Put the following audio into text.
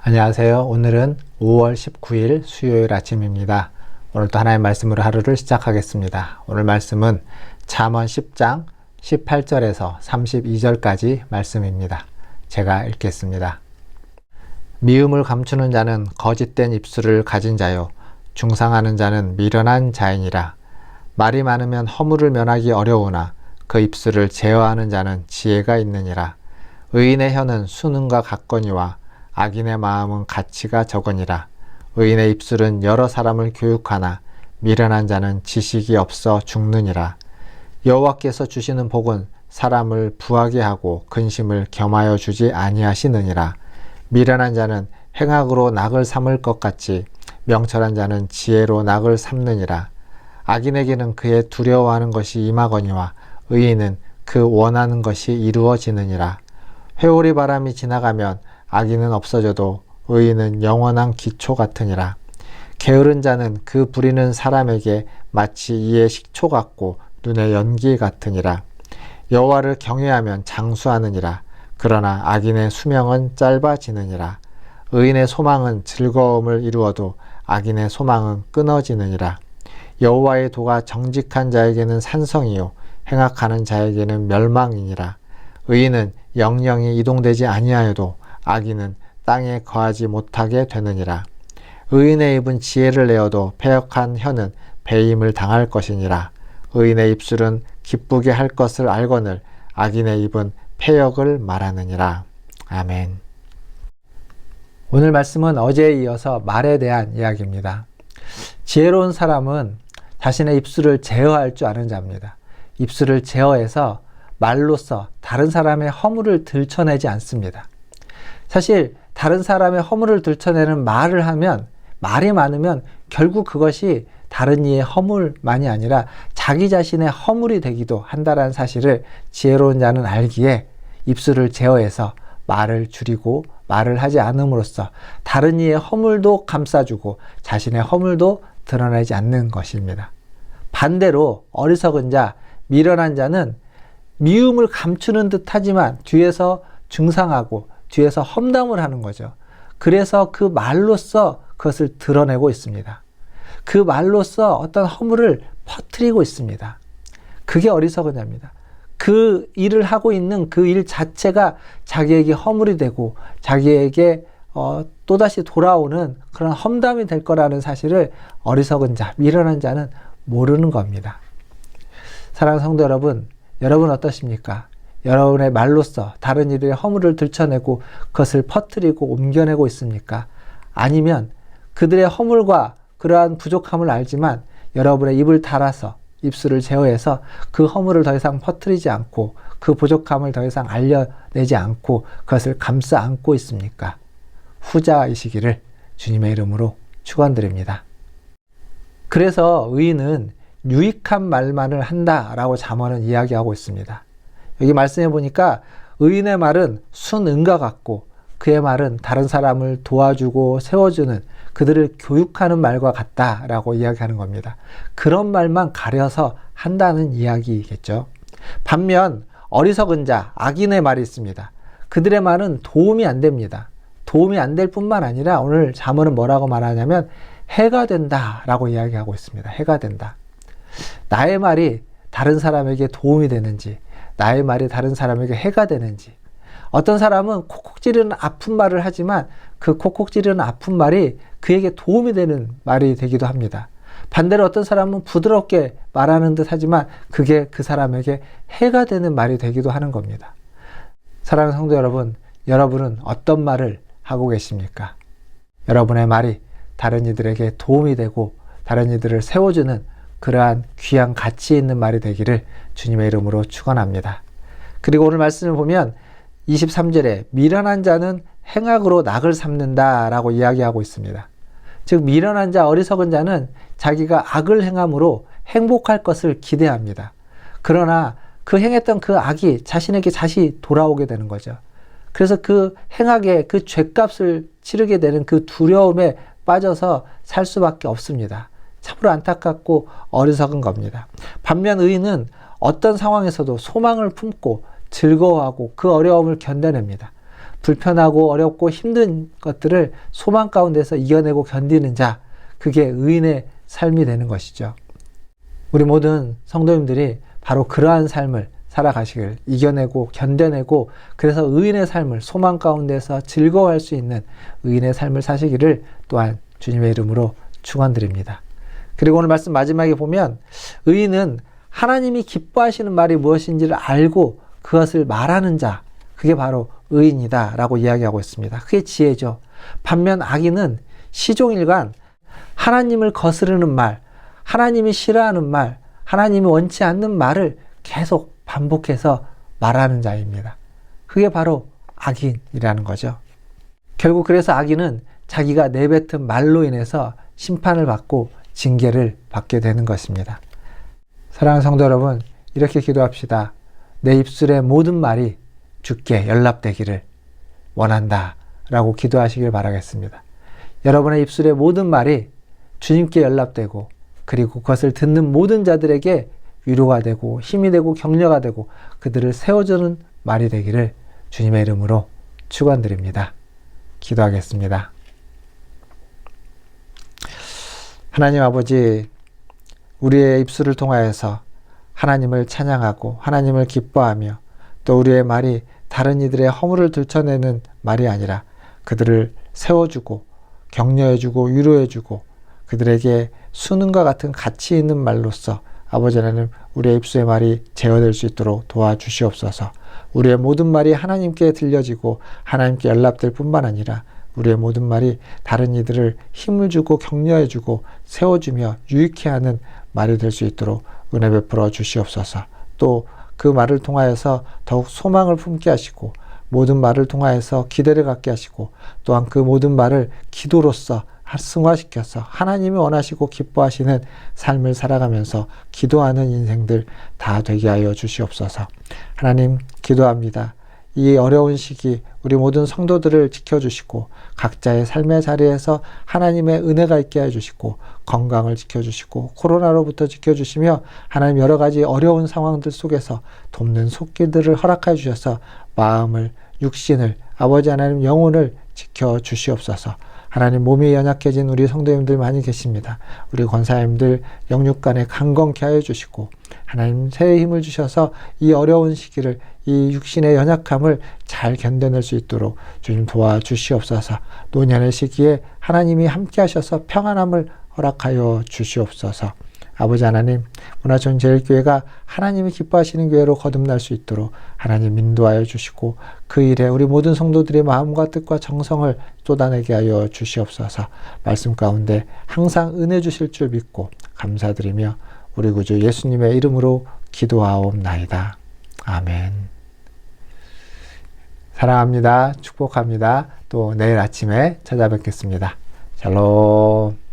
안녕하세요. 오늘은 5월 19일 수요일 아침입니다. 오늘도 하나의 말씀으로 하루를 시작하겠습니다. 오늘 말씀은 잠언 10장 18절에서 32절까지 말씀입니다. 제가 읽겠습니다. 미움을 감추는 자는 거짓된 입술을 가진 자요, 중상하는 자는 미련한 자이니라. 말이 많으면 허물을 면하기 어려우나 그 입술을 제어하는 자는 지혜가 있느니라. 의인의 혀는 수능과 같거니와 악인의 마음은 가치가 적으니라. 의인의 입술은 여러 사람을 교육하나 미련한 자는 지식이 없어 죽느니라. 여호와께서 주시는 복은 사람을 부하게 하고 근심을 겸하여 주지 아니하시느니라. 미련한 자는 행악으로 낙을 삼을 것 같이 명철한 자는 지혜로 낙을 삼느니라. 악인에게는 그의 두려워하는 것이 임하거니와 의인은 그 원하는 것이 이루어지느니라. 회오리 바람이 지나가면 악인은 없어져도 의인은 영원한 기초 같으니라. 게으른 자는 그 부리는 사람에게 마치 이의 식초 같고 눈의 연기 같으니라. 여호와를 경외하면 장수하느니라. 그러나 악인의 수명은 짧아지느니라. 의인의 소망은 즐거움을 이루어도 악인의 소망은 끊어지느니라. 여호와의 도가 정직한 자에게는 산성이요 행악하는 자에게는 멸망이니라. 의인은 영영이 이동되지 아니하여도 악인은 땅에 거하지 못하게 되느니라. 의인의 입은 지혜를 내어도 패역한 혀는 배임을 당할 것이니라. 의인의 입술은 기쁘게 할 것을 알거늘 악인의 입은 패역을 말하느니라. 아멘. 오늘 말씀은 어제에 이어서 말에 대한 이야기입니다. 지혜로운 사람은 자신의 입술을 제어할 줄 아는 자입니다. 입술을 제어해서 말로써 다른 사람의 허물을 들춰내지 않습니다. 사실 다른 사람의 허물을 들춰내는 말을 하면, 말이 많으면 결국 그것이 다른 이의 허물만이 아니라 자기 자신의 허물이 되기도 한다는 사실을 지혜로운 자는 알기에 입술을 제어해서 말을 줄이고 말을 하지 않음으로써 다른 이의 허물도 감싸주고 자신의 허물도 드러내지 않는 것입니다. 반대로 어리석은 자, 미련한 자는 미움을 감추는 듯 하지만 뒤에서 중상하고 뒤에서 험담을 하는 거죠. 그래서 그 말로써 그것을 드러내고 있습니다. 그 말로써 어떤 허물을 퍼뜨리고 있습니다. 그게 어리석은 자입니다. 그 일을 하고 있는 그 일 자체가 자기에게 허물이 되고 자기에게 또다시 돌아오는 그런 험담이 될 거라는 사실을 어리석은 자, 미련한 자는 모르는 겁니다. 사랑하는 성도 여러분, 여러분 어떠십니까? 여러분의 말로써 다른 이들의 허물을 들춰내고 그것을 퍼뜨리고 옮겨내고 있습니까? 아니면 그들의 허물과 그러한 부족함을 알지만 여러분의 입을 달아서 입술을 제어해서 그 허물을 더 이상 퍼뜨리지 않고 그 부족함을 더 이상 알려내지 않고 그것을 감싸 안고 있습니까? 후자이시기를 주님의 이름으로 축원드립니다. 그래서 의인은 유익한 말만을 한다라고 잠언은 이야기하고 있습니다. 여기 말씀해 보니까 의인의 말은 순응과 같고 그의 말은 다른 사람을 도와주고 세워주는, 그들을 교육하는 말과 같다라고 이야기하는 겁니다. 그런 말만 가려서 한다는 이야기겠죠. 반면 어리석은 자, 악인의 말이 있습니다. 그들의 말은 도움이 안 됩니다. 도움이 안 될 뿐만 아니라 오늘 잠언은 뭐라고 말하냐면 해가 된다라고 이야기하고 있습니다. 해가 된다. 나의 말이 다른 사람에게 도움이 되는지, 나의 말이 다른 사람에게 해가 되는지. 어떤 사람은 콕콕 찌르는 아픈 말을 하지만 그 콕콕 찌르는 아픈 말이 그에게 도움이 되는 말이 되기도 합니다. 반대로 어떤 사람은 부드럽게 말하는 듯 하지만 그게 그 사람에게 해가 되는 말이 되기도 하는 겁니다. 사랑하는 성도 여러분, 여러분은 어떤 말을 하고 계십니까? 여러분의 말이 다른 이들에게 도움이 되고 다른 이들을 세워주는 그러한 귀한 가치 있는 말이 되기를 주님의 이름으로 축원합니다. 그리고 오늘 말씀을 보면 23절에 미련한 자는 행악으로 낙을 삼는다라고 이야기하고 있습니다. 즉 미련한 자, 어리석은 자는 자기가 악을 행함으로 행복할 것을 기대합니다. 그러나 그 행했던 그 악이 자신에게 다시 돌아오게 되는 거죠. 그래서 그 행악의 그 죗값을 치르게 되는 그 두려움에 빠져서 살 수밖에 없습니다. 참으로 안타깝고 어리석은 겁니다. 반면 의인은 어떤 상황에서도 소망을 품고 즐거워하고 그 어려움을 견뎌냅니다. 불편하고 어렵고 힘든 것들을 소망 가운데서 이겨내고 견디는 자, 그게 의인의 삶이 되는 것이죠. 우리 모든 성도님들이 바로 그러한 삶을 살아가시길, 이겨내고 견뎌내고, 그래서 의인의 삶을 소망 가운데서 즐거워할 수 있는 의인의 삶을 사시기를 또한 주님의 이름으로 축원드립니다. 그리고 오늘 말씀 마지막에 보면 의인은 하나님이 기뻐하시는 말이 무엇인지를 알고 그것을 말하는 자, 그게 바로 의인이다 라고 이야기하고 있습니다. 그게 지혜죠. 반면 악인은 시종일관 하나님을 거스르는 말, 하나님이 싫어하는 말, 하나님이 원치 않는 말을 계속 반복해서 말하는 자입니다. 그게 바로 악인이라는 거죠. 결국 그래서 악인은 자기가 내뱉은 말로 인해서 심판을 받고 징계를 받게 되는 것입니다. 사랑하는 성도 여러분, 이렇게 기도합시다. 내 입술의 모든 말이 주께 연락되기를 원한다 라고 기도하시길 바라겠습니다. 여러분의 입술의 모든 말이 주님께 연락되고, 그리고 그것을 듣는 모든 자들에게 위로가 되고 힘이 되고 격려가 되고 그들을 세워주는 말이 되기를 주님의 이름으로 축원드립니다. 기도하겠습니다. 하나님 아버지, 우리의 입술을 통하여서 하나님을 찬양하고 하나님을 기뻐하며, 또 우리의 말이 다른 이들의 허물을 들춰내는 말이 아니라 그들을 세워주고 격려해주고 위로해주고 그들에게 수능과 같은 가치 있는 말로써 아버지 하나님, 우리의 입술의 말이 제어될 수 있도록 도와주시옵소서. 우리의 모든 말이 하나님께 들려지고 하나님께 연락될 뿐만 아니라 우리의 모든 말이 다른 이들을 힘을 주고 격려해주고 세워주며 유익해 하는 말이 될 수 있도록 은혜 베풀어 주시옵소서. 또 그 말을 통하여서 더욱 소망을 품게 하시고, 모든 말을 통하여서 기대를 갖게 하시고, 또한 그 모든 말을 기도로서 승화시켜서 하나님이 원하시고 기뻐하시는 삶을 살아가면서 기도하는 인생들 다 되게 하여 주시옵소서. 하나님, 기도합니다. 이 어려운 시기 우리 모든 성도들을 지켜주시고 각자의 삶의 자리에서 하나님의 은혜가 있게 해주시고 건강을 지켜주시고 코로나로부터 지켜주시며, 하나님 여러 가지 어려운 상황들 속에서 돕는 손길들을 허락해 주셔서 마음을, 육신을, 아버지 하나님 영혼을 지켜주시옵소서. 하나님, 몸이 연약해진 우리 성도님들 많이 계십니다. 우리 권사님들 영육간에 강건케 하여 주시고, 하나님 새해 힘을 주셔서 이 어려운 시기를, 이 육신의 연약함을 잘 견뎌낼 수 있도록 주님 도와주시옵소서. 노년의 시기에 하나님이 함께 하셔서 평안함을 허락하여 주시옵소서. 아버지 하나님, 문화촌제일교회가 하나님이 기뻐하시는 교회로 거듭날 수 있도록 하나님 인도하여 주시고, 그 일에 우리 모든 성도들의 마음과 뜻과 정성을 쏟아내게 하여 주시옵소서. 말씀 가운데 항상 은혜 주실 줄 믿고 감사드리며 우리 구주 예수님의 이름으로 기도하옵나이다. 아멘. 사랑합니다. 축복합니다. 또 내일 아침에 찾아뵙겠습니다. 샬롬.